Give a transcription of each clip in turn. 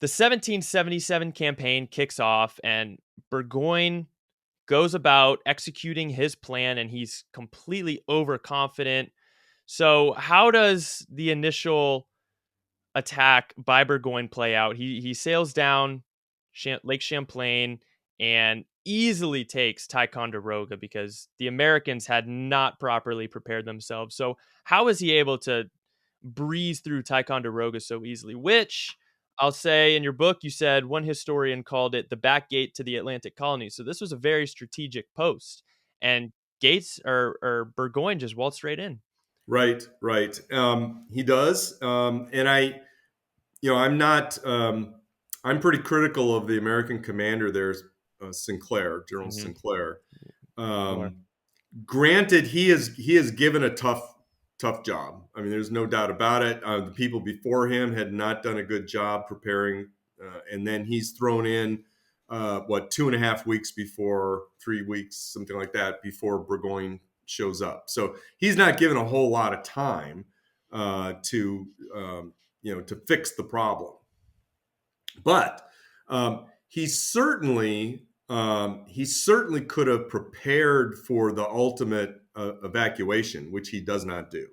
The 1777 campaign kicks off, and Burgoyne goes about executing his plan, and he's completely overconfident. So, how does the initial attack by Burgoyne play out? He sails down Lake Champlain and easily takes Ticonderoga because the Americans had not properly prepared themselves. So, how is he able to breeze through Ticonderoga so easily? Which I'll say in your book, you said one historian called it the back gate to the Atlantic colony. So this was a very strategic post, and Gates or Burgoyne just waltzed right in. Right, right. He does, and I'm not. I'm pretty critical of the American commander there, Sinclair, General Mm-hmm. Sinclair. You are. Um, Granted, he is given a tough job. I mean, there's no doubt about it. The people before him had not done a good job preparing, and then he's thrown in 2.5 weeks before, 3 weeks, something like that, before Burgoyne shows up. So he's not given a whole lot of time to fix the problem. But he certainly could have prepared for the ultimate evacuation, which he does not do.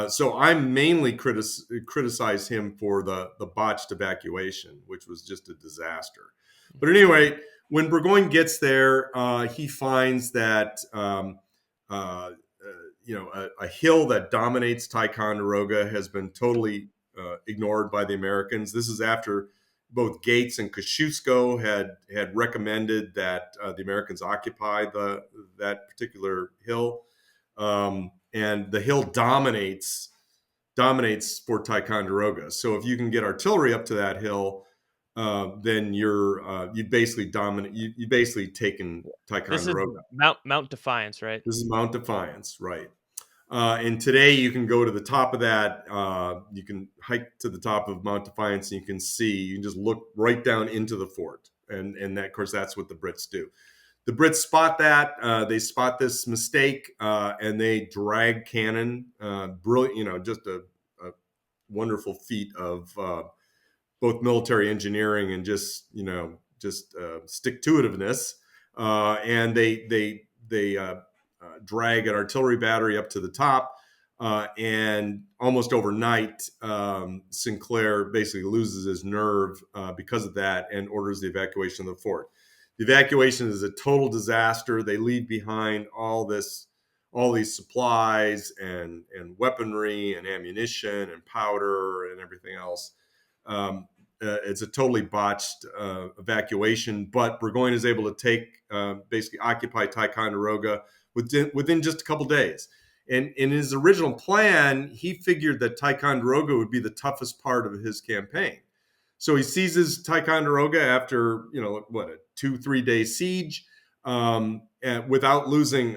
So I mainly criticize him for the botched evacuation, which was just a disaster. But anyway, when Burgoyne gets there, he finds that a hill that dominates Ticonderoga has been totally ignored by the Americans. This is after both Gates and Kosciuszko had recommended that the Americans occupy that particular hill, and the hill dominates Fort Ticonderoga. So if you can get artillery up to that hill, then you basically dominate. You basically taken This is Ticonderoga. Mount Defiance, right? This is Mount Defiance, right? And today you can go to the top of that. You can hike to the top of Mount Defiance, and you can just look right down into the fort. And that, of course, that's what the Brits do. The Brits spot that. They spot this mistake, and they drag cannon. Brilliant, just a wonderful feat of both military engineering and just stick-to-itiveness. And they drag an artillery battery up to the top, and almost overnight, Sinclair basically loses his nerve because of that and orders the evacuation of the fort. The evacuation is a total disaster. They leave behind all these supplies and weaponry and ammunition and powder and everything else. It's a totally botched evacuation, but Burgoyne is able to basically occupy Ticonderoga within just a couple days. And in his original plan, he figured that Ticonderoga would be the toughest part of his campaign. So he seizes Ticonderoga after a 2-3 day siege, and without losing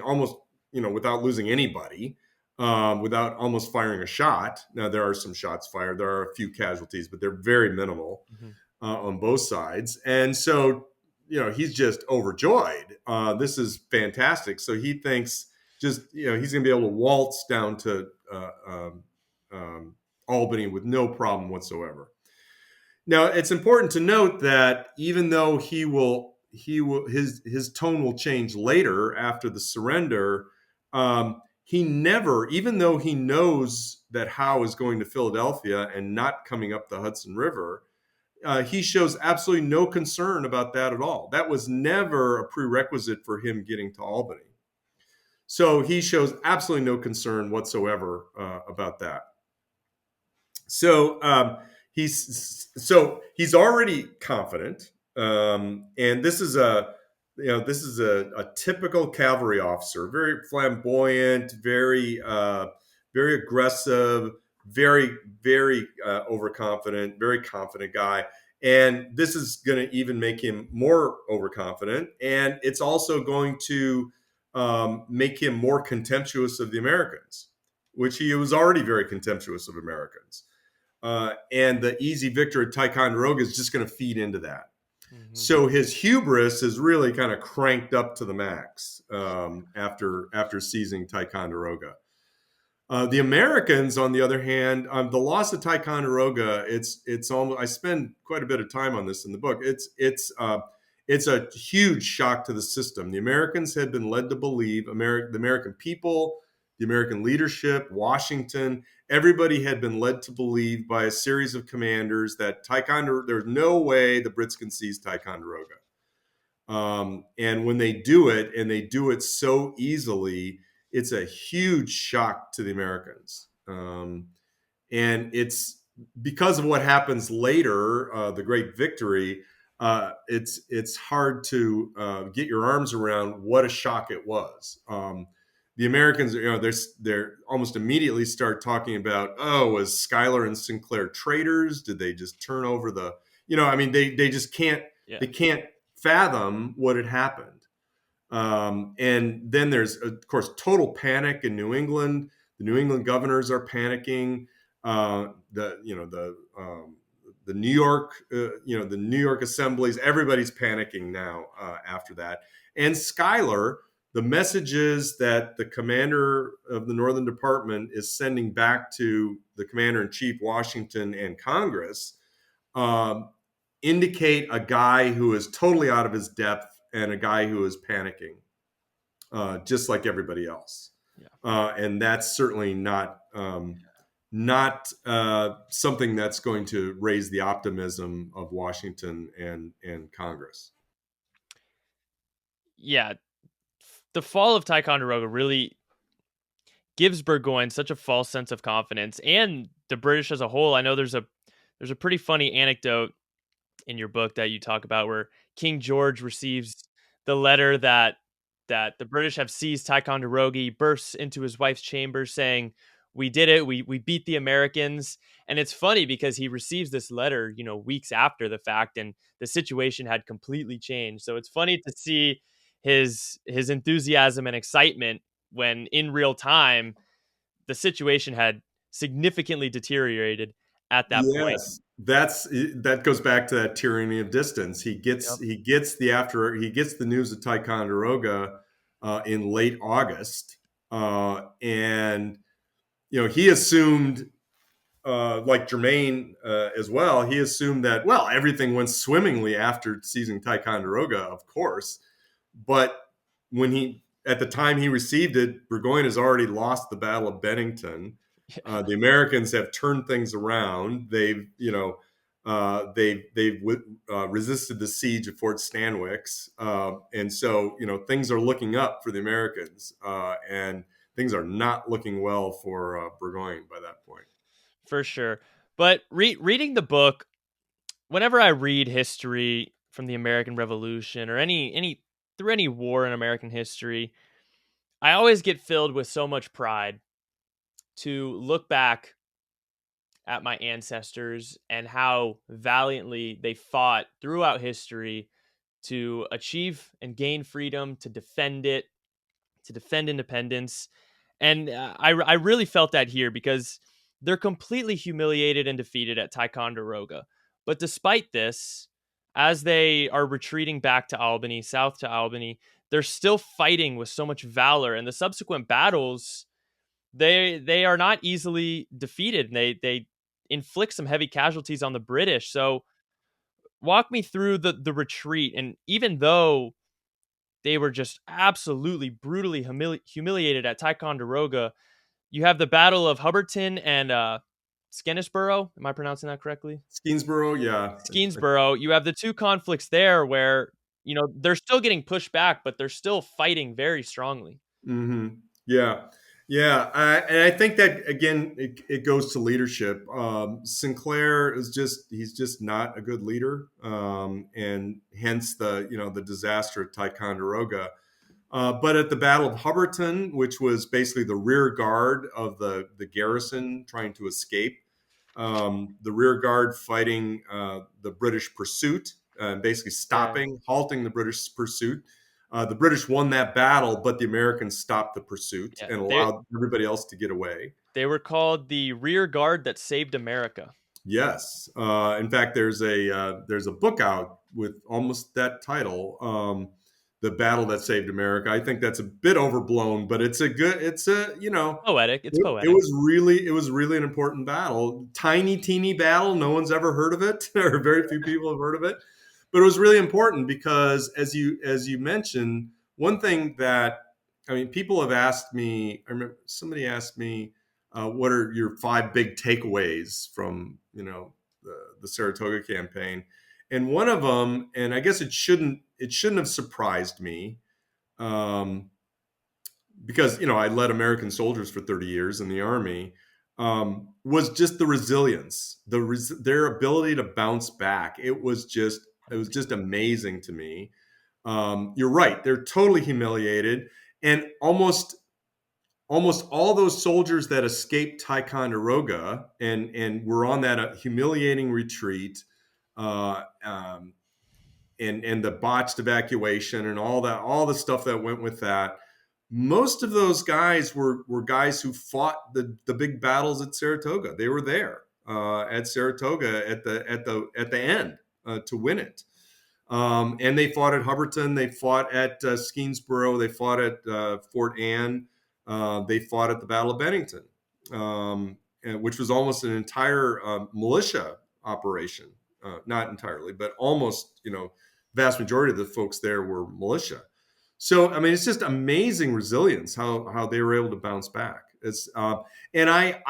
anybody, without almost firing a shot. Now, there are some shots fired. There are a few casualties, but they're very minimal on both sides. And so, he's just overjoyed. This is fantastic. So he thinks he's going to be able to waltz down to Albany with no problem whatsoever. Now, it's important to note that even though his tone will change later after the surrender, he never, even though he knows that Howe is going to Philadelphia and not coming up the Hudson River, he shows absolutely no concern about that at all. That was never a prerequisite for him getting to Albany. So he shows absolutely no concern whatsoever about that. So he's already confident, and this is a typical cavalry officer, very flamboyant, very aggressive, very overconfident, very confident guy. And this is going to even make him more overconfident, and it's also going to make him more contemptuous of the Americans, which he was already very contemptuous of Americans. And the easy victory at Ticonderoga is just going to feed into that. Mm-hmm. So his hubris is really kind of cranked up to the max after seizing Ticonderoga. The Americans, on the other hand, the loss of Ticonderoga, it's almost. I spend quite a bit of time on this in the book. It's a huge shock to the system. The Americans had been led to believe, the American people, the American leadership, Washington, everybody had been led to believe by a series of commanders that Ticonderoga, there's no way the Brits can seize Ticonderoga. And when they do it, and they do it so easily, it's a huge shock to the Americans. And it's because of what happens later, the Great Victory. It's hard to get your arms around what a shock it was. The Americans, they're almost immediately start talking about, oh, was Schuyler and Sinclair traitors? Did they just turn over the, I mean, they just can't, Yeah. they can't fathom what had happened. And then there's, of course, total panic in New England. The New England governors are panicking. The New York, the New York assemblies, everybody's panicking now after that. And Schuyler, the messages that the commander of the Northern Department is sending back to the commander in chief, Washington, and Congress, indicate a guy who is totally out of his depth and a guy who is panicking, just like everybody else. Yeah. And that's certainly not something that's going to raise the optimism of Washington and Congress. Yeah. The fall of Ticonderoga really gives Burgoyne such a false sense of confidence, and the British as a whole. I know there's a pretty funny anecdote in your book that you talk about where King George receives the letter that the British have seized Ticonderoga. He bursts into his wife's chamber saying, "We did it. We beat the Americans." And it's funny because he receives this letter, weeks after the fact, and the situation had completely changed. So it's funny to see his enthusiasm and excitement when in real time the situation had significantly deteriorated at that point. Yes, that goes back to that tyranny of distance. He gets Yep. he gets the news of Ticonderoga in late August, and he assumed, like Germain as well, he assumed that, well, everything went swimmingly after seizing Ticonderoga, of course. But at the time he received it, Burgoyne has already lost the Battle of Bennington. The Americans have turned things around. They've resisted the siege of Fort Stanwix, and so things are looking up for the Americans, and things are not looking well for Burgoyne by that point. For sure. But reading the book, whenever I read history from the American Revolution or any through any war in American history, I always get filled with so much pride to look back at my ancestors and how valiantly they fought throughout history to achieve and gain freedom, to defend it, to defend independence. And I really felt that here because they're completely humiliated and defeated at Ticonderoga. But despite this, as they are retreating back to Albany, south to Albany, they're still fighting with so much valor. And the subsequent battles, they are not easily defeated. And they inflict some heavy casualties on the British. So walk me through the retreat. And even though they were just absolutely brutally humiliated at Ticonderoga, you have the Battle of Hubbardton and Skenesborough. Am I pronouncing that correctly? Skenesboro, yeah. Skenesborough. You have the two conflicts there where, they're still getting pushed back, but they're still fighting very strongly. Mm-hmm. Yeah, yeah, and I think that again, it goes to leadership. Sinclair he's just not a good leader, and hence the disaster at Ticonderoga. But at the Battle of Hubbardton, which was basically the rear guard of the garrison trying to escape, the rear guard fighting the British pursuit, basically Yeah. halting the British pursuit. The British won that battle, but the Americans stopped the pursuit Yeah. and They allowed everybody else to get away. they were called the rear guard that saved America. Yes, in fact, there's a book out with almost that title. the battle that saved America. I think that's a bit overblown, but it's a, Poetic. It's it poetic. was really an important battle. Tiny, teeny battle. No one's ever heard of it, or very few people have heard of it. But it was really important because, as you mentioned, one thing that, I mean, people have asked me. I remember somebody asked me, "What are your 5 big takeaways from the Saratoga campaign?" And one of them, and I guess it shouldn't have surprised me, um, because I led American soldiers for 30 years in the Army, was just the resilience, their ability to bounce back. It was just amazing to me. You're right; they're totally humiliated, and almost all those soldiers that escaped Ticonderoga and were on that humiliating retreat. Uh, um, and the botched evacuation and all the stuff that went with that. Most of those guys were guys who fought the big battles at Saratoga. They were there at Saratoga at the end to win it. And they fought at Hubbardton. They fought at Skeensboro. They fought at Fort Anne. They fought at the Battle of Bennington, which was almost an entire militia operation. Not entirely, but almost. Vast majority of the folks there were militia. So I mean, it's just amazing resilience how they were able to bounce back. And I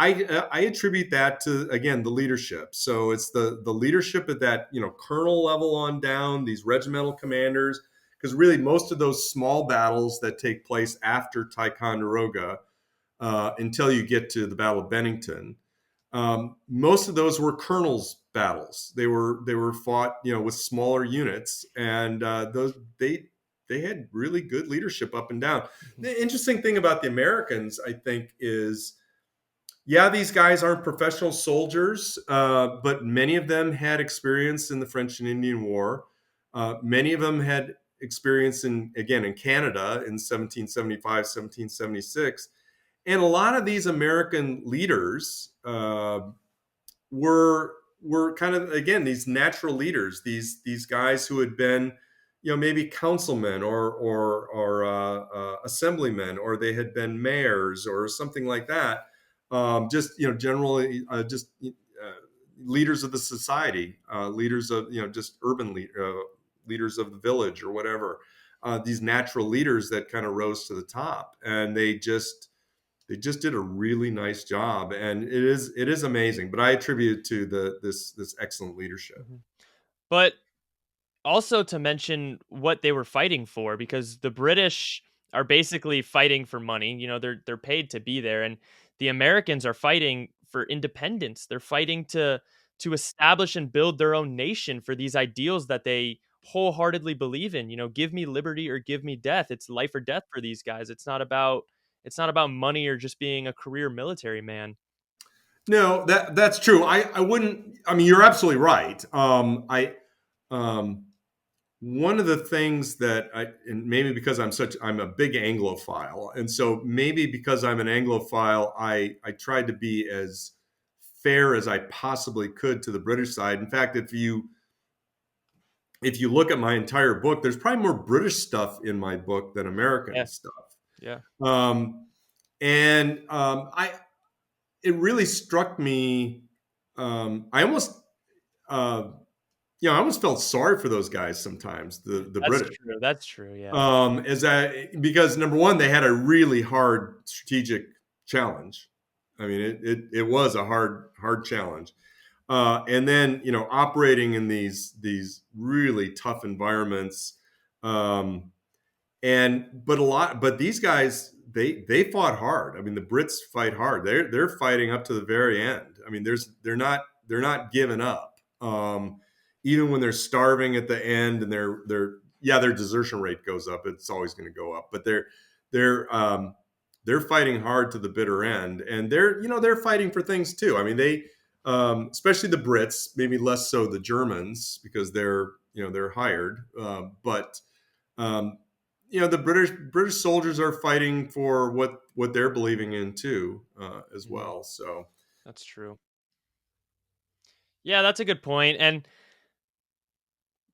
attribute that to, again, the leadership. So it's the leadership at that colonel level on down, these regimental commanders, because really most of those small battles that take place after Ticonderoga, until you get to the Battle of Bennington, most of those were colonels' battles. They were fought with smaller units, and those they had really good leadership up and down. Mhm. The interesting thing about the Americans, I think, is, yeah, these guys aren't professional soldiers, but many of them had experience in the French and Indian War. Many of them had experience in Canada in 1775, 1776. And a lot of these American leaders were kind of, again, these natural leaders, these guys who had been maybe councilmen or assemblymen, or they had been mayors or something like that. Just generally just leaders of the society, leaders of just leaders of the village or whatever. These natural leaders that kind of rose to the top, and they just did a really nice job, and it is amazing. But I attribute it to this excellent leadership. Mhm. But also to mention what they were fighting for, because the British are basically fighting for money. They're paid to be there, and the Americans are fighting for independence. They're fighting to establish and build their own nation for these ideals that they wholeheartedly believe in. Give me liberty or give me death. It's life or death for these guys. It's not about money or just being a career military man. No, that's true. I wouldn't. I mean, you're absolutely right. I um, One of the things that and maybe because I'm a big Anglophile, and so maybe because I'm an Anglophile, I tried to be as fair as I possibly could to the British side. In fact, if you look at my entire book, there's probably more British stuff in my book than American Yeah, stuff. yeah, Um, and I It really struck me. I almost uh, I almost felt sorry for those guys sometimes, the that's British. true. That's true. Yeah. Because number one, they had a really hard strategic challenge. I mean, it was a hard challenge. And then operating in these really tough environments. Um, but these guys, they fought hard. I mean, the Brits fight hard. They're fighting up to the very end. I mean, they're not giving up. Even when they're starving at the end, and their desertion rate goes up. It's always going to go up, but they're fighting hard to the bitter end, and they're fighting for things too. I mean, especially the Brits, maybe less so the Germans, because they're hired, but um, the British soldiers are fighting for what they're believing in too, as Mhm. well. So That's true. Yeah, that's a good point. And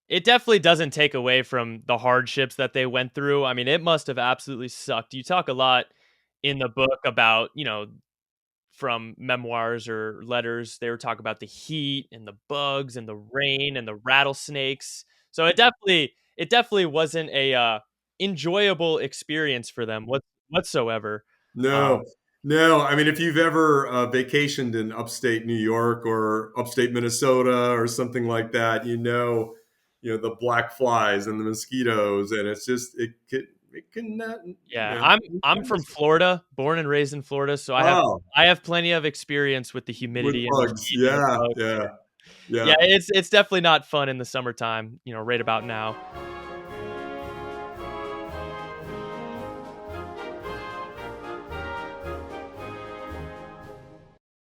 it definitely doesn't take away from the hardships that they went through. I mean, it must have absolutely sucked. You talk a lot in the book about, from memoirs or letters, they were talking about the heat and the bugs and the rain and the rattlesnakes. So it definitely wasn't a enjoyable experience for them whatsoever. No, Um, no. I mean, if you've ever vacationed in upstate New York or upstate Minnesota or something like that, the black flies and the mosquitoes, and it's just it can yeah, I'm from Florida, born and raised in Florida, so I have oh, I have plenty of experience with the with humidity and the bugs, heat and the yeah, bugs. yeah, Yeah, yeah. it's definitely not fun in the summertime, right about now.